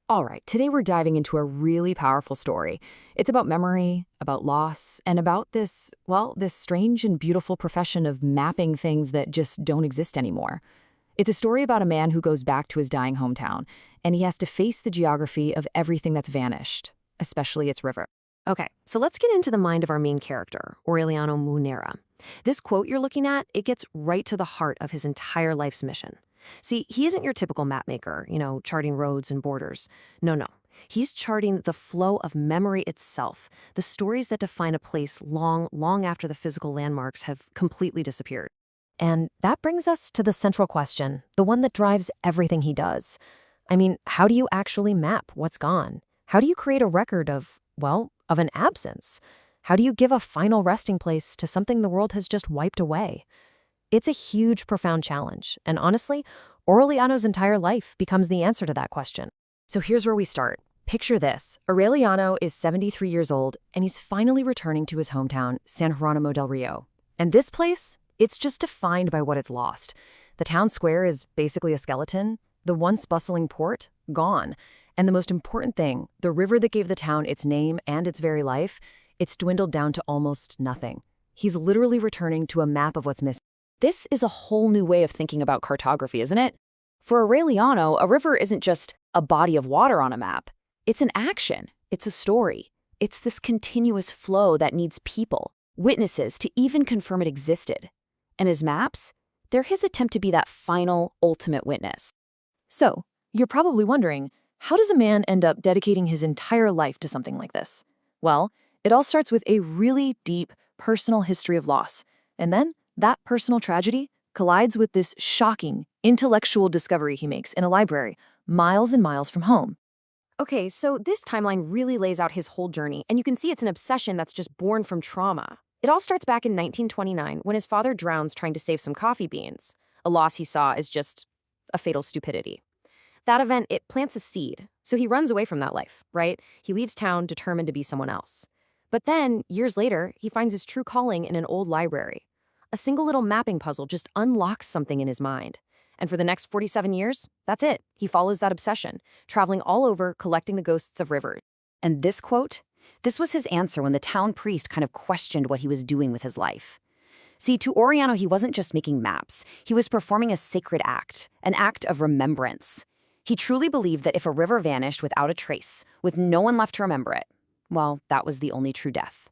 All right, today we're diving into a really powerful story. It's about memory, about loss, and about this strange and beautiful profession of mapping things that just don't exist anymore. It's a story about a man who goes back to his dying hometown, and he has to face the geography of everything that's vanished, especially its river. Okay, so let's get into the mind of our main character, Aureliano Múnera. This quote you're looking at, it gets right to the heart of his entire life's mission. See, he isn't your typical mapmaker, charting roads and borders. No. He's charting the flow of memory itself, the stories that define a place long, long after the physical landmarks have completely disappeared. And that brings us to the central question, the one that drives everything he does. I mean, how do you actually map what's gone? How do you create a record of an absence? How do you give a final resting place to something the world has just wiped away? It's a huge, profound challenge, and honestly, Aureliano's entire life becomes the answer to that question. So here's where we start. Picture this. Aureliano is 73 years old, and he's finally returning to his hometown, San Jeronimo del Rio. And this place, it's just defined by what it's lost. The town square is basically a skeleton, the once bustling port, gone. And the most important thing, the river that gave the town its name and its very life, it's dwindled down to almost nothing. He's literally returning to a map of what's missing. This is a whole new way of thinking about cartography, isn't it? For Aureliano, a river isn't just a body of water on a map. It's an action. It's a story. It's this continuous flow that needs people, witnesses to even confirm it existed. And his maps, they're his attempt to be that final, ultimate witness. So, you're probably wondering, how does a man end up dedicating his entire life to something like this? Well, it all starts with a really deep, personal history of loss. And then, that personal tragedy collides with this shocking, intellectual discovery he makes in a library, miles and miles from home. Okay, so this timeline really lays out his whole journey, and you can see it's an obsession that's just born from trauma. It all starts back in 1929 when his father drowns trying to save some coffee beans. A loss he saw as just a fatal stupidity. That event, it plants a seed, so he runs away from that life, right? He leaves town determined to be someone else. But then, years later, he finds his true calling in an old library. A single little mapping puzzle just unlocks something in his mind. And for the next 47 years, that's it. He follows that obsession, traveling all over, collecting the ghosts of rivers. And this quote, this was his answer when the town priest kind of questioned what he was doing with his life. See, to Aureliano, he wasn't just making maps. He was performing a sacred act, an act of remembrance. He truly believed that if a river vanished without a trace, with no one left to remember it, well, that was the only true death.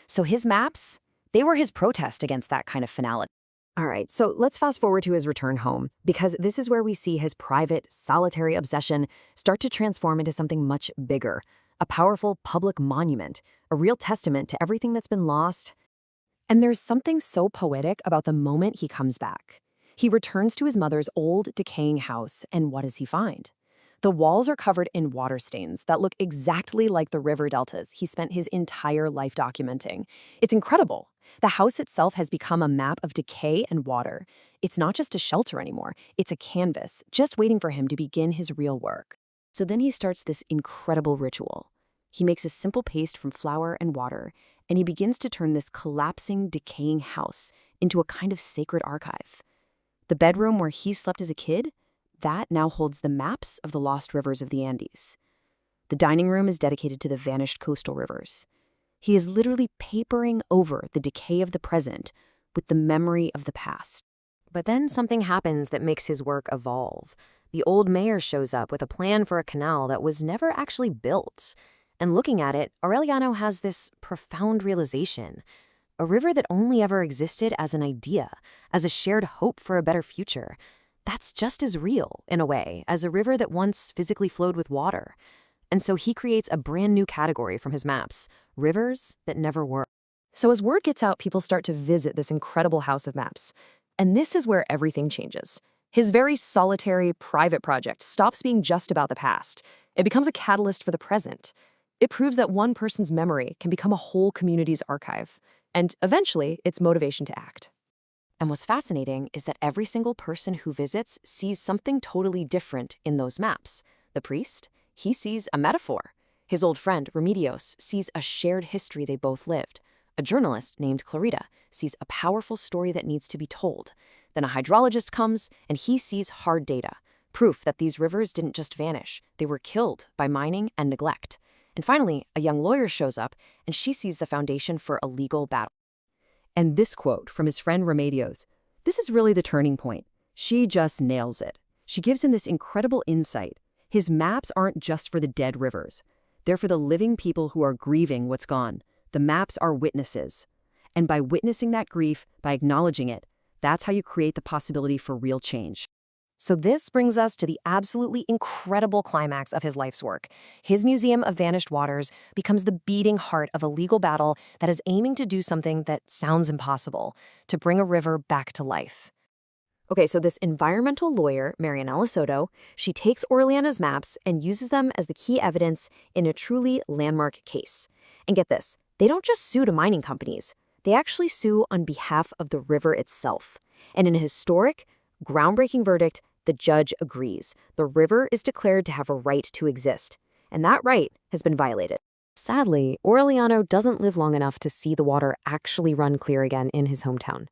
So his maps, they were his protest against that kind of finality. All right, so let's fast forward to his return home, because this is where we see his private, solitary obsession start to transform into something much bigger, a powerful public monument, a real testament to everything that's been lost. And there's something so poetic about the moment he comes back. He returns to his mother's old, decaying house, and what does he find? The walls are covered in water stains that look exactly like the river deltas he spent his entire life documenting. It's incredible. The house itself has become a map of decay and water. It's not just a shelter anymore. It's a canvas, just waiting for him to begin his real work. So then he starts this incredible ritual. He makes a simple paste from flour and water, and he begins to turn this collapsing, decaying house into a kind of sacred archive. The bedroom where he slept as a kid, that now holds the maps of the lost rivers of the Andes. The dining room is dedicated to the vanished coastal rivers. He is literally papering over the decay of the present with the memory of the past. But then something happens that makes his work evolve. The old mayor shows up with a plan for a canal that was never actually built. And looking at it, Aureliano has this profound realization. A river that only ever existed as an idea, as a shared hope for a better future. That's just as real, in a way, as a river that once physically flowed with water. And so he creates a brand new category from his maps, rivers that never were. So as word gets out, people start to visit this incredible house of maps. And this is where everything changes. His very solitary, private project stops being just about the past. It becomes a catalyst for the present. It proves that one person's memory can become a whole community's archive. And eventually, its motivation to act. And what's fascinating is that every single person who visits sees something totally different in those maps. The priest, he sees a metaphor. His old friend, Remedios, sees a shared history they both lived. A journalist named Clarita sees a powerful story that needs to be told. Then a hydrologist comes, and he sees hard data, proof that these rivers didn't just vanish, they were killed by mining and neglect. And finally, a young lawyer shows up, and she sees the foundation for a legal battle. And this quote from his friend Remedios, this is really the turning point. She just nails it. She gives him this incredible insight. His maps aren't just for the dead rivers. They're for the living people who are grieving what's gone. The maps are witnesses. And by witnessing that grief, by acknowledging it, that's how you create the possibility for real change. So this brings us to the absolutely incredible climax of his life's work. His Museum of Vanished Waters becomes the beating heart of a legal battle that is aiming to do something that sounds impossible, to bring a river back to life. Okay, so this environmental lawyer, Marianela Soto, she takes Aureliano's maps and uses them as the key evidence in a truly landmark case. And get this, they don't just sue the mining companies. They actually sue on behalf of the river itself. And in a historic, groundbreaking verdict, the judge agrees. The river is declared to have a right to exist, and that right has been violated. Sadly, Aureliano doesn't live long enough to see the water actually run clear again in his hometown.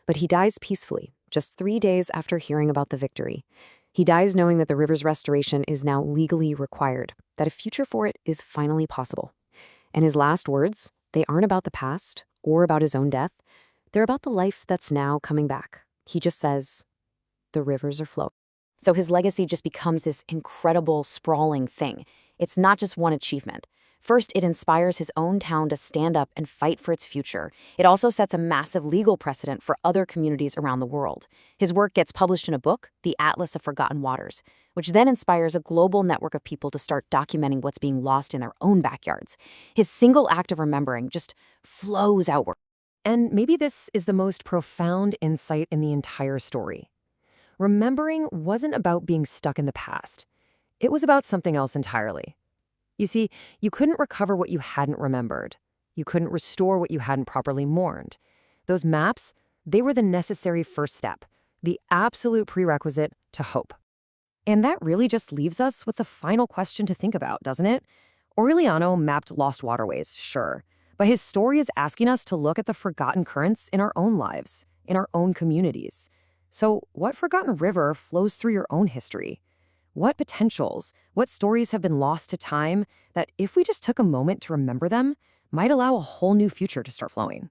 But he dies peacefully, just 3 days after hearing about the victory. He dies knowing that the river's restoration is now legally required, that a future for it is finally possible. And his last words, they aren't about the past or about his own death. They're about the life that's now coming back. He just says, the rivers are flowing. So his legacy just becomes this incredible, sprawling thing. It's not just one achievement. First, it inspires his own town to stand up and fight for its future. It also sets a massive legal precedent for other communities around the world. His work gets published in a book, The Atlas of Forgotten Waters, which then inspires a global network of people to start documenting what's being lost in their own backyards. His single act of remembering just flows outward. And maybe this is the most profound insight in the entire story. Remembering wasn't about being stuck in the past. It was about something else entirely. You see, you couldn't recover what you hadn't remembered. You couldn't restore what you hadn't properly mourned. Those maps, they were the necessary first step, the absolute prerequisite to hope. And that really just leaves us with the final question to think about, doesn't it? Aureliano mapped lost waterways, sure, but his story is asking us to look at the forgotten currents in our own lives, in our own communities. So what forgotten river flows through your own history? What potentials, what stories have been lost to time that if we just took a moment to remember them, might allow a whole new future to start flowing?